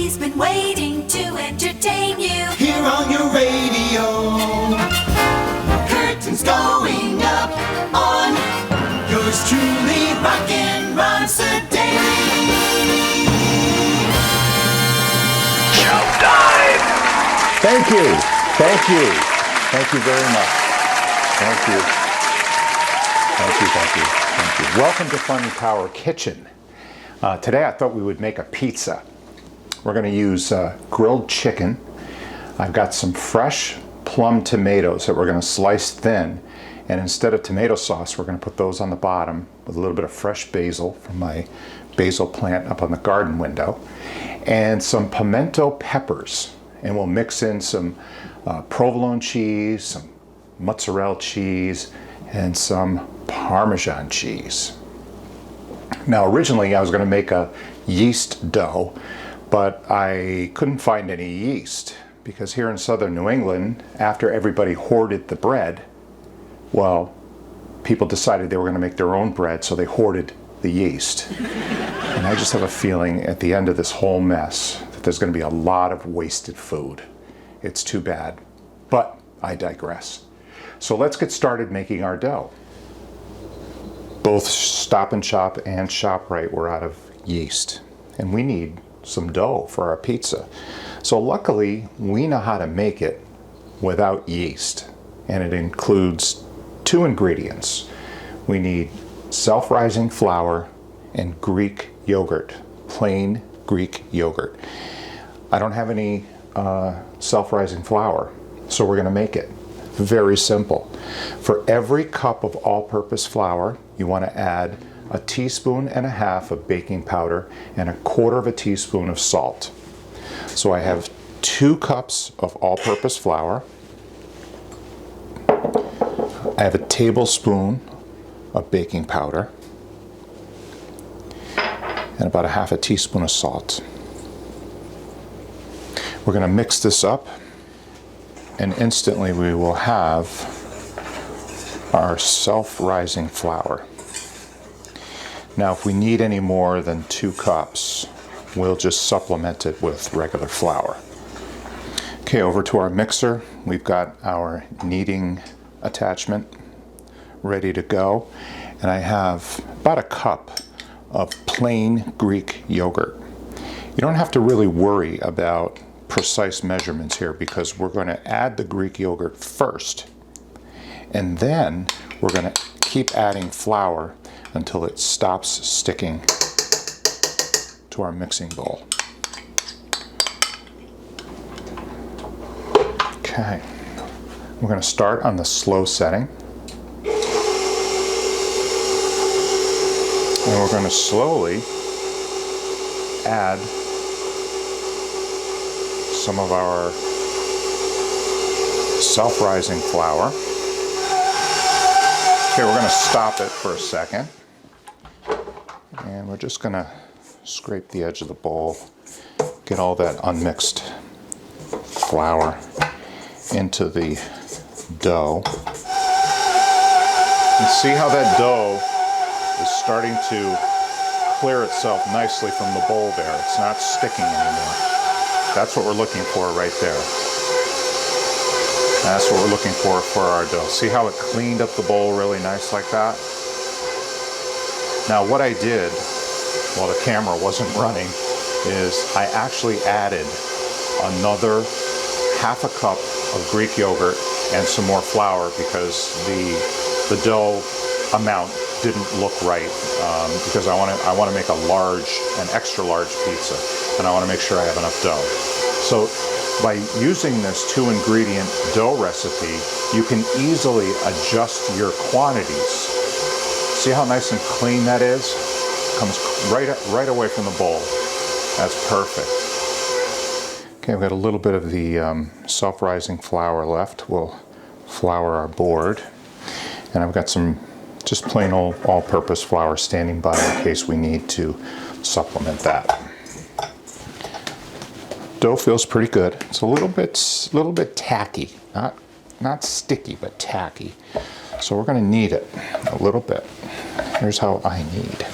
He's been waiting to entertain you Here on your radio. Curtains going up on yours truly, Rockin' Ron Sedaille. Showtime! Thank you. Thank you. Thank you very much. Thank you. Thank you, thank you, thank you. Welcome to Fun Power Kitchen. Today I thought we would make a pizza. We're going to use grilled chicken. I've got some fresh plum tomatoes that we're going to slice thin, and instead of tomato sauce we're going to put those on the bottom with a little bit of fresh basil from my basil plant up on the garden window, and some pimento peppers, and we'll mix in some provolone cheese, some mozzarella cheese, and some Parmesan cheese. Now originally I was going to make a yeast dough, but I couldn't find any yeast because here in southern New England, after everybody hoarded the bread, well, people decided they were going to make their own bread, so they hoarded the yeast. And I just have a feeling at the end of this whole mess that there's going to be a lot of wasted food. It's too bad, but I digress. So let's get started making our dough. Both Stop and Shop and ShopRite were out of yeast, and we need some dough for our pizza. So luckily we know how to make it without yeast, and it includes two ingredients. We need self-rising flour and Greek yogurt, plain Greek yogurt. I don't have any self-rising flour, so we're going to make it. Very simple. For every cup of all-purpose flour, you want to add a teaspoon and a half of baking powder and a quarter of a teaspoon of salt. So I have 2 cups of all-purpose flour. I have a tablespoon of baking powder and about a half a teaspoon of salt. We're going to mix this up, and instantly we will have our self-rising flour. Now if we need any more than 2 cups, we'll just supplement it with regular flour. Okay, over to our mixer. We've got our kneading attachment ready to go, and I have about a cup of plain Greek yogurt. You don't have to really worry about precise measurements here because we're going to add the Greek yogurt first, and then we're going to keep adding flour until it stops sticking to our mixing bowl. Okay, we're going to start on the slow setting, and we're going to slowly add some of our self-rising flour. Okay, we're going to stop it for a second, and we're just going to scrape the edge of the bowl, get all that unmixed flour into the dough. And see how that dough is starting to clear itself nicely from the bowl there. It's not sticking anymore. That's what we're looking for right there. That's what we're looking for our dough. See how it cleaned up the bowl really nice like that? Now what I did while the camera wasn't running is I actually added another half a cup of Greek yogurt and some more flour because the dough amount didn't look right, because I want to make an extra large pizza, and I want to make sure I have enough dough. So by using this 2-ingredient dough recipe, you can easily adjust your quantities. See how nice and clean that is? Comes right away from the bowl. That's perfect. Okay, we've got a little bit of the self-rising flour left. We'll flour our board, and I've got some just plain old all-purpose flour standing by in case we need to supplement that. Dough feels pretty good. It's a little bit tacky, not sticky, but tacky. So we're going to knead it a little bit. Here's how I knead.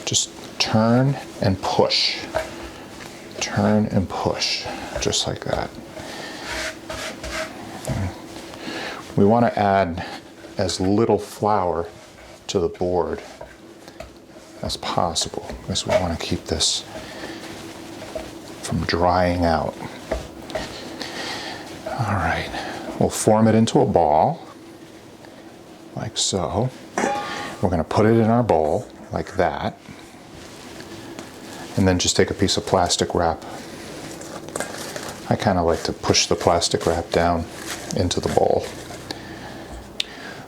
Just turn and push. turn and push, just like that. We want to add as little flour to the board as possible because we want to keep this from drying out. All right, we'll form it into a ball, like so. We're going to put it in our bowl, like that. And then just take a piece of plastic wrap. I kind of like to push the plastic wrap down into the bowl.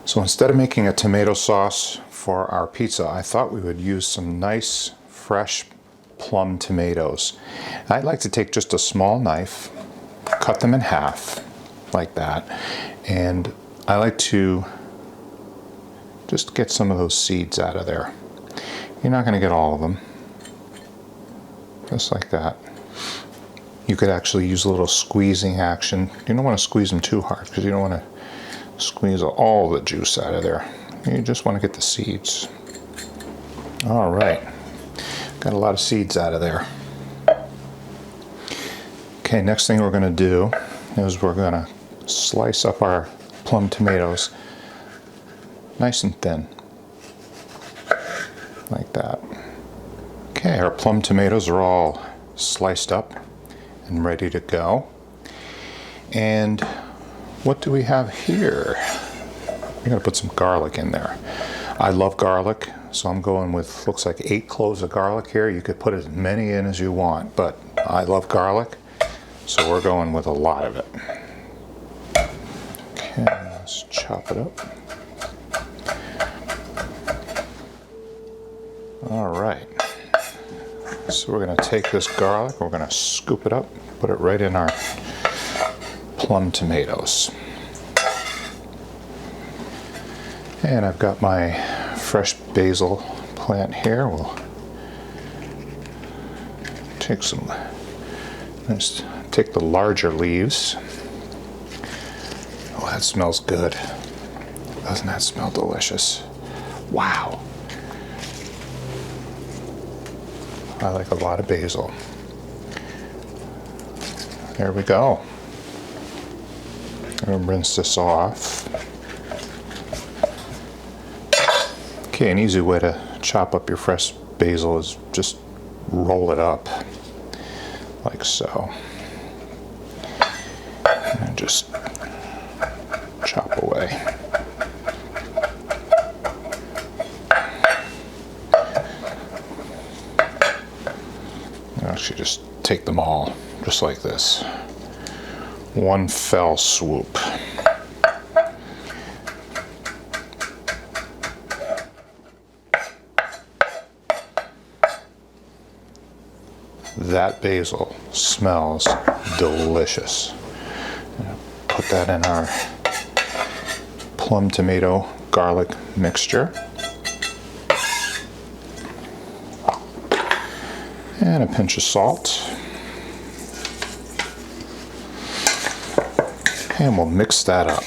So instead of making a tomato sauce for our pizza, I thought we would use some nice, fresh plum tomatoes. I'd like to take just a small knife, cut them in half, like that, and I like to just get some of those seeds out of there. You're not going to get all of them. Just like that. You could actually use a little squeezing action. You don't want to squeeze them too hard because you don't want to squeeze all the juice out of there. You just want to get the seeds. All right. Got a lot of seeds out of there. Okay, next thing we're going to do is we're going to slice up our plum tomatoes nice and thin. Like that. Okay, our plum tomatoes are all sliced up and ready to go. And what do we have here? We're gonna put some garlic in there. I love garlic, so I'm going with, looks like 8 cloves of garlic here. You could put as many in as you want, but I love garlic, so we're going with a lot of it. Okay, let's chop it up. All right. So we're going to take this garlic, we're going to scoop it up, put it right in our plum tomatoes. And I've got my fresh basil plant here. We'll take some, let's take the larger leaves. Oh, that smells good. Doesn't that smell delicious? Wow. I like a lot of basil. There we go. I'm gonna rinse this off. Okay, an easy way to chop up your fresh basil is just roll it up, like so. And just chop away. Actually just take them all, just like this. One fell swoop. That basil smells delicious. Put that in our plum tomato garlic mixture. And a pinch of salt. And we'll mix that up.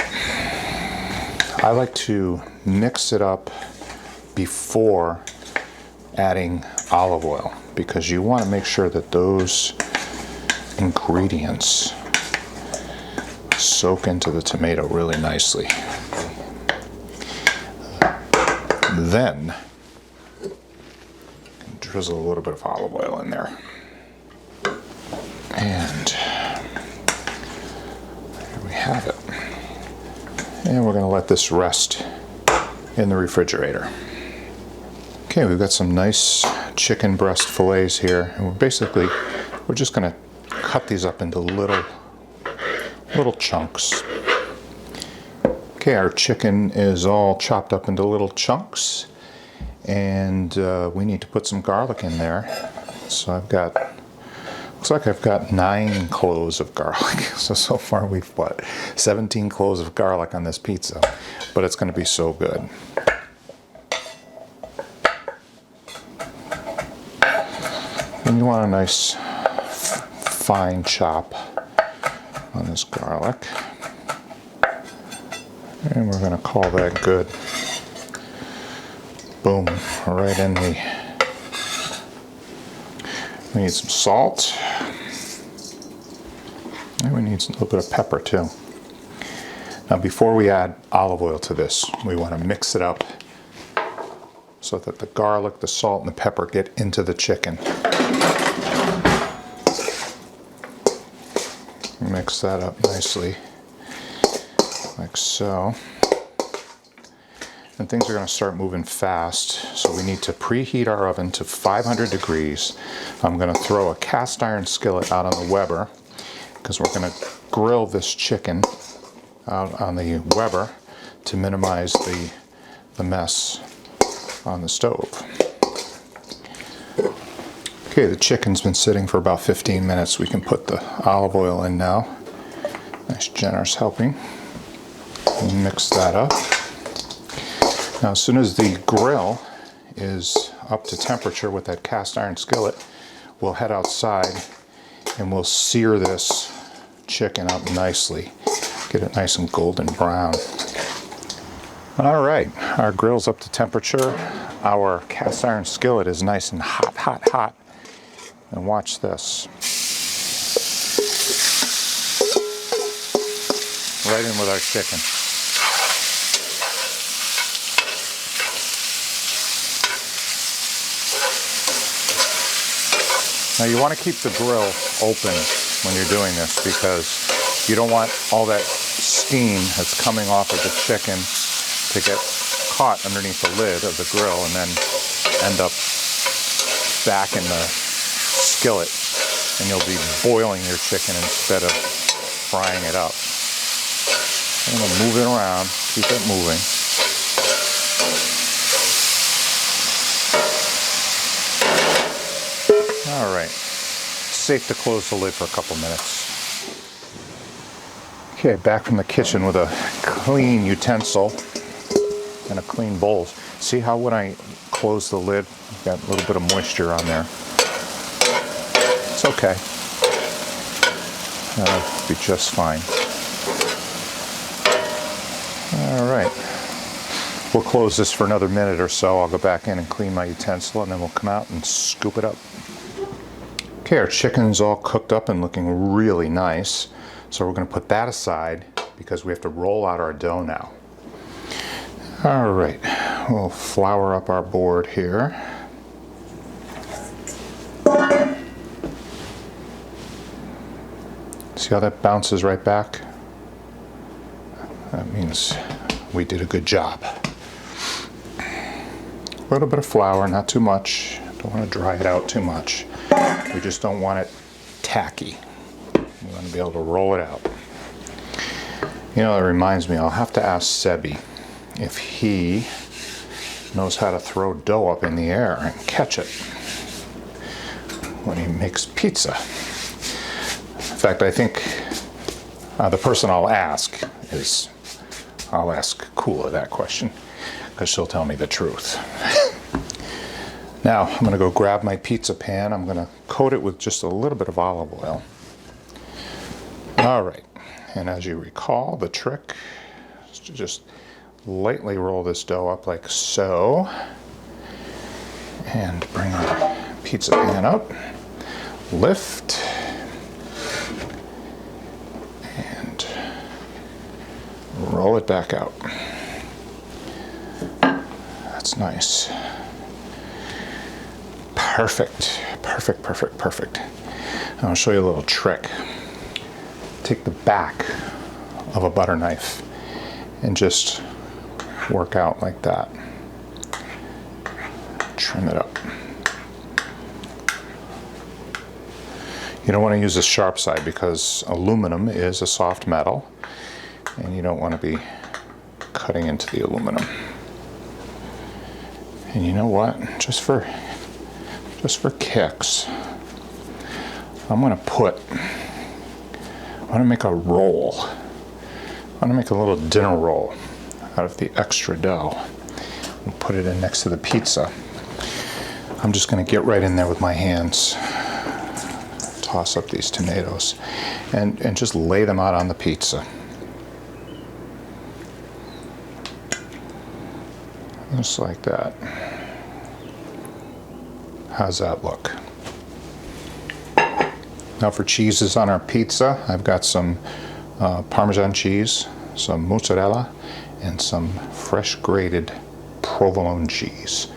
I like to mix it up before adding olive oil because you want to make sure that those ingredients soak into the tomato really nicely. Then drizzle a little bit of olive oil in there. And there we have it. And we're going to let this rest in the refrigerator. Okay, we've got some nice chicken breast fillets here, and we're just going to cut these up into little chunks. Okay, our chicken is all chopped up into little chunks, and we need to put some garlic in there. So looks like I've got 9 cloves of garlic. So far we've 17 cloves of garlic on this pizza, but it's going to be so good. And you want a nice fine chop on this garlic. And we're going to call that good. Boom, right in the, we need some salt. And we need a little bit of pepper too. Now before we add olive oil to this, we want to mix it up so that the garlic, the salt, and the pepper get into the chicken. Mix that up nicely, like so. And things are going to start moving fast, so we need to preheat our oven to 500 degrees. I'm going to throw a cast iron skillet out on the Weber because we're going to grill this chicken out on the Weber to minimize the mess on the stove. Okay, the chicken's been sitting for about 15 minutes. We can put the olive oil in now. Nice generous helping. Mix that up. Now as soon as the grill is up to temperature with that cast iron skillet, we'll head outside and we'll sear this chicken up nicely. Get it nice and golden brown. All right, our grill's up to temperature. Our cast iron skillet is nice and hot, hot, hot. And watch this. Right in with our chicken. Now you want to keep the grill open when you're doing this because you don't want all that steam that's coming off of the chicken to get caught underneath the lid of the grill and then end up back in the skillet, and you'll be boiling your chicken instead of frying it up. I'm going to move it around, keep it moving. All right, safe to close the lid for a couple minutes. Okay, back from the kitchen with a clean utensil and a clean bowl. See how when I close the lid, I've got a little bit of moisture on there. It's okay. That'll be just fine. All right. We'll close this for another minute or so. I'll go back in and clean my utensil and then we'll come out and scoop it up. Okay, our chicken's all cooked up and looking really nice. So we're going to put that aside because we have to roll out our dough now. All right, we'll flour up our board here. See how that bounces right back? That means we did a good job. A little bit of flour, not too much. Don't want to dry it out too much. We just don't want it tacky. We want to be able to roll it out. You know, it reminds me, I'll have to ask Sebi if he knows how to throw dough up in the air and catch it when he makes pizza. In fact, I think the person I'll ask is, I'll ask Kula that question because she'll tell me the truth. Now, I'm going to go grab my pizza pan. I'm going to coat it with just a little bit of olive oil. All right, and as you recall, the trick is to just lightly roll this dough up like so, and bring our pizza pan up, lift, and roll it back out. That's nice. Perfect, perfect, perfect, perfect. I'll show you a little trick. Take the back of a butter knife and just work out like that. Trim it up. You don't want to use the sharp side because aluminum is a soft metal and you don't want to be cutting into the aluminum. And you know what? Just for kicks, I'm going to make a roll. I'm going to make a little dinner roll out of the extra dough and put it in next to the pizza. I'm just going to get right in there with my hands, toss up these tomatoes, and just lay them out on the pizza. Just like that. How's that look? Now for cheeses on our pizza, I've got some Parmesan cheese, some mozzarella, and some fresh grated provolone cheese.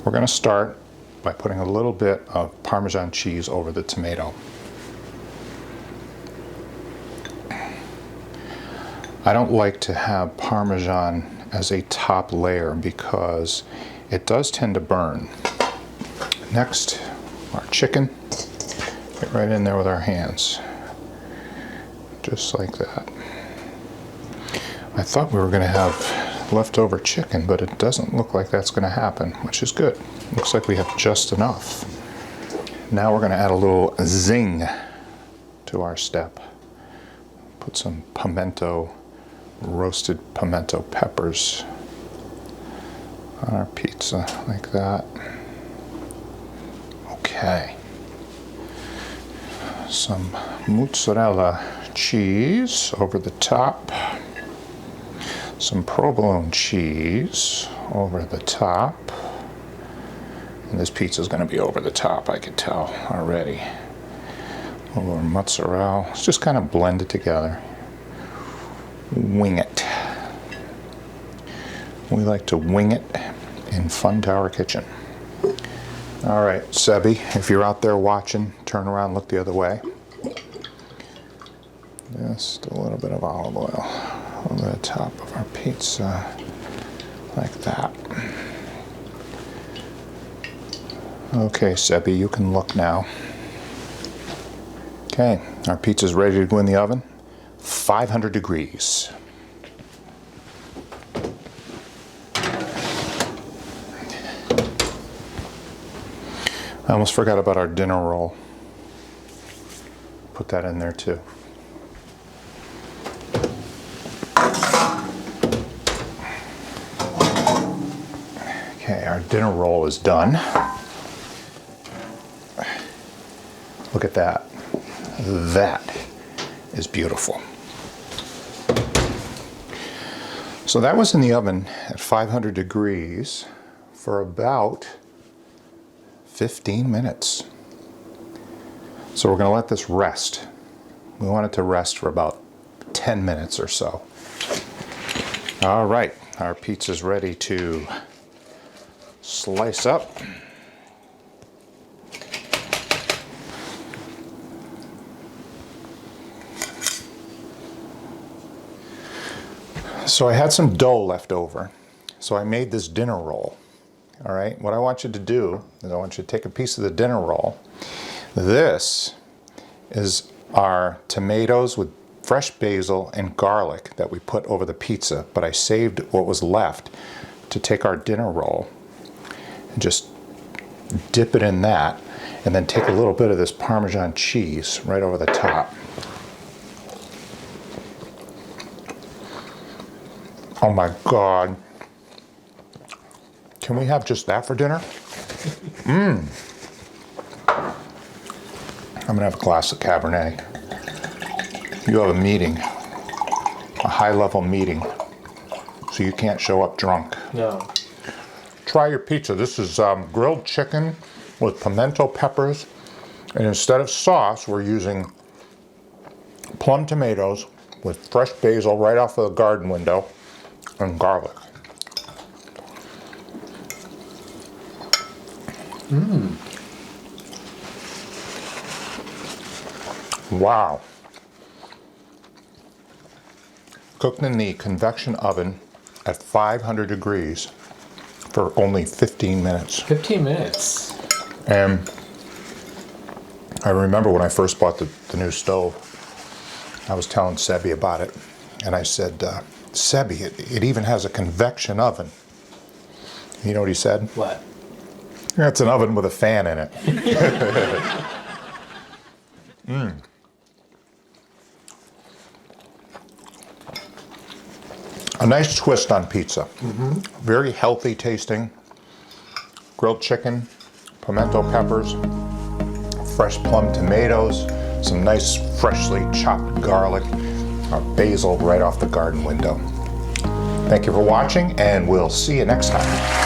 We're going to start by putting a little bit of Parmesan cheese over the tomato. I don't like to have Parmesan as a top layer because it does tend to burn. Next, our chicken. Get right in there with our hands. Just like that. I thought we were going to have leftover chicken, but it doesn't look like that's going to happen, which is good. Looks like we have just enough. Now we're going to add a little zing to our step. Put some pimento, roasted pimento peppers on our pizza like that. Okay. Some mozzarella cheese over the top. Some provolone cheese over the top. And this pizza is going to be over the top, I can tell already. A little mozzarella. Let's just kind of blend it together. Wing it. We like to wing it in Fun Tower Kitchen. All right, Sebi, if you're out there watching, turn around, look the other way. Just a little bit of olive oil over the top of our pizza, like that. Okay, Sebi, you can look now. Okay, our pizza's ready to go in the oven. 500 degrees. I almost forgot about our dinner roll. Put that in there too. Okay, our dinner roll is done. Look at that. That is beautiful. So that was in the oven at 500 degrees for about 15 minutes. So we're going to let this rest. We want it to rest for about 10 minutes or so. All right, our pizza's ready to slice up. So I had some dough left over, so I made this dinner roll. All right, what I want you to do is I want you to take a piece of the dinner roll. This is our tomatoes with fresh basil and garlic that we put over the pizza, but I saved what was left to take our dinner roll and just dip it in that, and then take a little bit of this Parmesan cheese right over the top. Oh my God. Can we have just that for dinner? I'm gonna have a glass of Cabernet. You have a meeting, a high-level meeting, so you can't show up drunk. No. Try your pizza. This is grilled chicken with pimento peppers, and instead of sauce, we're using plum tomatoes with fresh basil right off of the garden window and garlic. Wow. Cooked in the convection oven at 500 degrees for only 15 minutes. 15 minutes. And I remember when I first bought the new stove, I was telling Sebi about it, and I said, Sebi, it even has a convection oven. You know what he said? What? Yeah, it's an oven with a fan in it. A nice twist on pizza. Very healthy tasting. Grilled chicken, pimento peppers, fresh plum tomatoes, some nice freshly chopped garlic, basil right off the garden window. Thank you for watching, and we'll see you next time.